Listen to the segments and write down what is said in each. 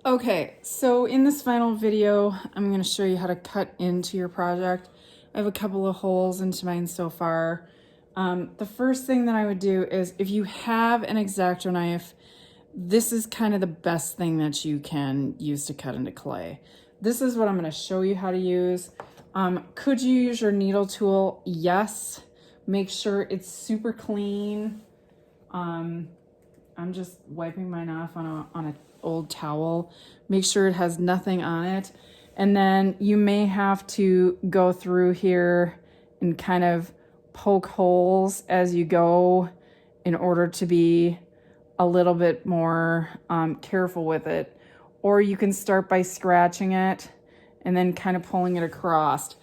Okay, so in this final video, I'm going to show you how to cut into your project. I have a couple of holes into mine so far. The first thing that I would do is if you have an X-Acto knife, this is kind of the best thing that you can use to cut into clay. This is what I'm going to show you how to use. Could you use your needle tool? Yes. Make sure it's super clean. I'm just wiping mine off on a old towel. Make sure it has nothing on it. And then you may have to go through here and kind of poke holes as you go in order to be a little bit more careful with it. Or you can start by scratching it and then kind of pulling it across.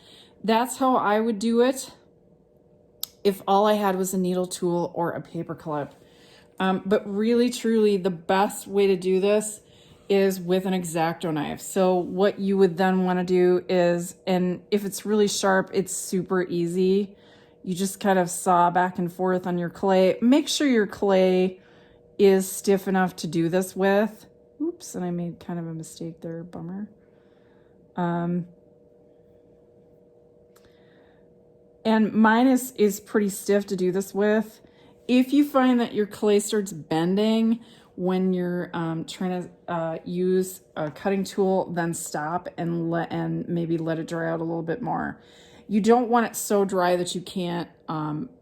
That's how I would do it if all I had was a needle tool or a paper clip. But really, truly, the best way to do this is with an X-Acto knife. So what you would then want to do is, and if it's really sharp, it's super easy. You just kind of saw back and forth on your clay. Make sure your clay is stiff enough to do this with. Oops, and I made kind of a mistake there, bummer. And mine is pretty stiff to do this with. If you find that your clay starts bending when you're trying to use a cutting tool, then stop and maybe let it dry out a little bit more. You don't want it so dry that you can't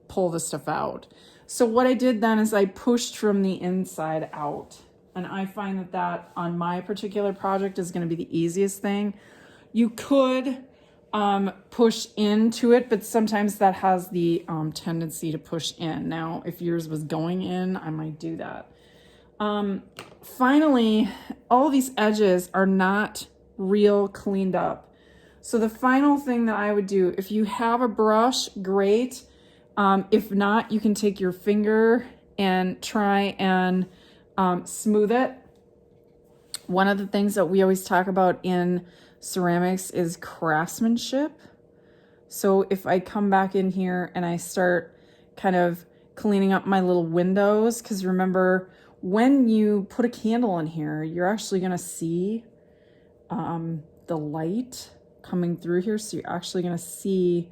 pull the stuff out. So what I did then is I pushed from the inside out. And I find that that on my particular project is going to be the easiest thing. You could push into it, but sometimes that has the tendency to push in. Now, if yours was going in, I might do that. Finally, all these edges are not real cleaned up. So the final thing that I would do, if you have a brush, great. If not, you can take your finger and try and smooth it. One of the things that we always talk about in ceramics is craftsmanship. So if I come back in here and I start kind of cleaning up my little windows, because remember, when you put a candle in here, you're actually going to see the light coming through here. So you're actually going to see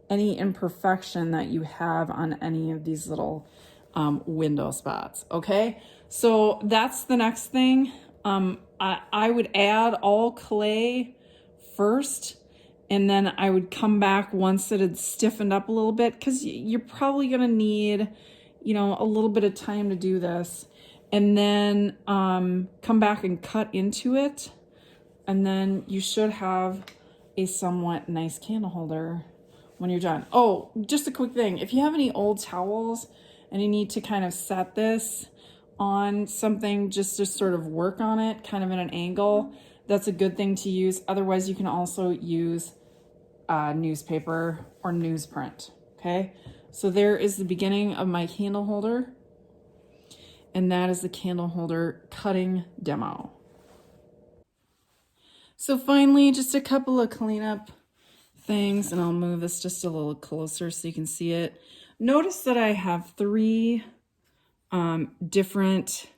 any imperfection that you have on any of these little window spots. Okay, so that's the next thing. I would add all clay first, and then I would come back once it had stiffened up a little bit, because you're probably going to need, a little bit of time to do this, and then come back and cut into it, and then you should have a somewhat nice candle holder when you're done. Oh, just a quick thing. If you have any old towels and you need to kind of set this on something just to sort of work on it, kind of in an angle, that's a good thing to use. Otherwise, you can also use newspaper or newsprint, okay? So there is the beginning of my candle holder, and that is the candle holder cutting demo. So finally, just a couple of cleanup things, and I'll move this just a little closer so you can see it. Notice that I have three different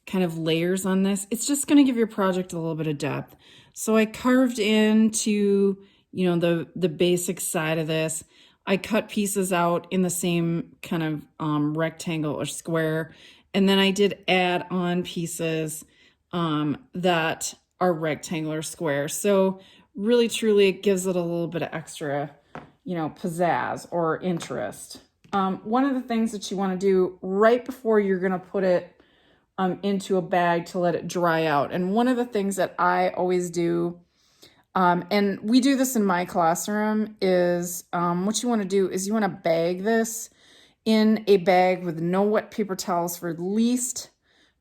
kind of layers on this. It's just going to give your project a little bit of depth. So I carved into, the basic side of this. I cut pieces out in the same kind of rectangle or square, and then I did add on pieces that are rectangular square. So really, truly, it gives it a little bit of extra, pizzazz or interest. One of the things that you want to do right before you're going to put it into a bag to let it dry out. And one of the things that I always do, and we do this in my classroom, is what you want to do is you want to bag this in a bag with no wet paper towels for at least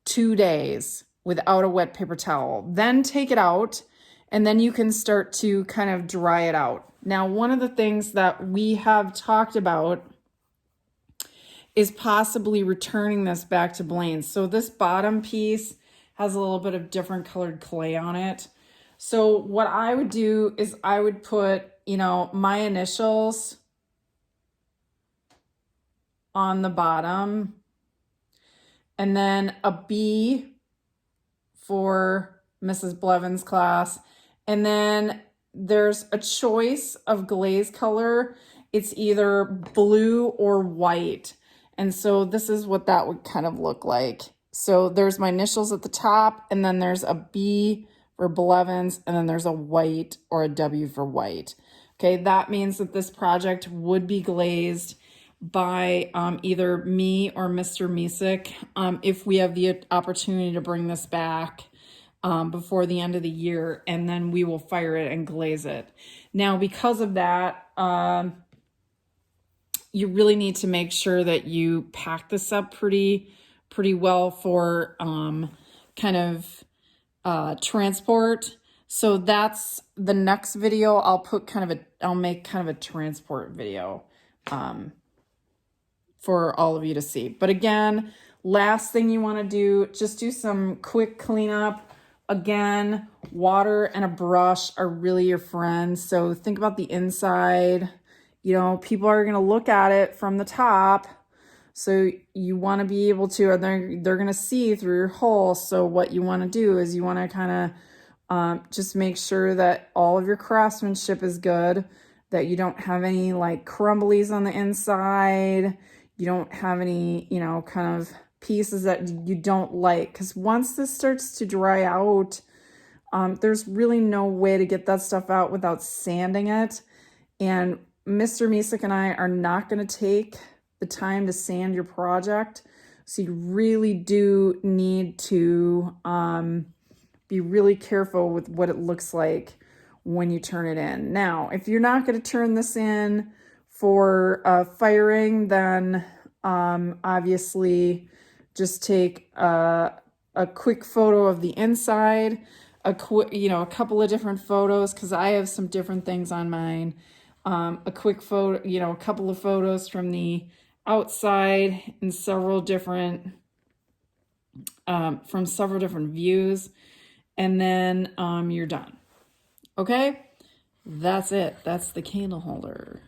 2 days without a wet paper towel. Then take it out, and then you can start to kind of dry it out. Now, one of the things that we have talked about is possibly returning this back to Blaine's. So this bottom piece has a little bit of different colored clay on it. So what I would do is I would put, my initials on the bottom, and then a B for Mrs. Blevins' class. And then there's a choice of glaze color. It's either blue or white. And so this is what that would kind of look like. So there's my initials at the top, and then there's a B for Blevins, and then there's a white or a W for white. Okay, that means that this project would be glazed by either me or Mr. Misek if we have the opportunity to bring this back before the end of the year, and then we will fire it and glaze it. Now, because of that, you really need to make sure that you pack this up pretty well for kind of transport. So that's the next video. I'll make kind of a transport video for all of you to see. But again, last thing you want to do, just do some quick cleanup. Again, water and a brush are really your friends. So think about the inside. You know, people are going to look at it from the top. So you want to be able to, or they're going to see through your hole. So what you want to do is you want to kind of just make sure that all of your craftsmanship is good, that you don't have any like crumblies on the inside. You don't have any, you know, kind of pieces that you don't like. Because once this starts to dry out, there's really no way to get that stuff out without sanding it. And Mr. Misek and I are not going to take the time to sand your project. So you really do need to be really careful with what it looks like when you turn it in. Now, if you're not going to turn this in for firing, then obviously just take a quick photo of the inside, a couple of different photos, because I have some different things on mine. A quick photo, a couple of photos from the outside in several different from several different views, and then you're done. Okay, that's it. That's the candle holder.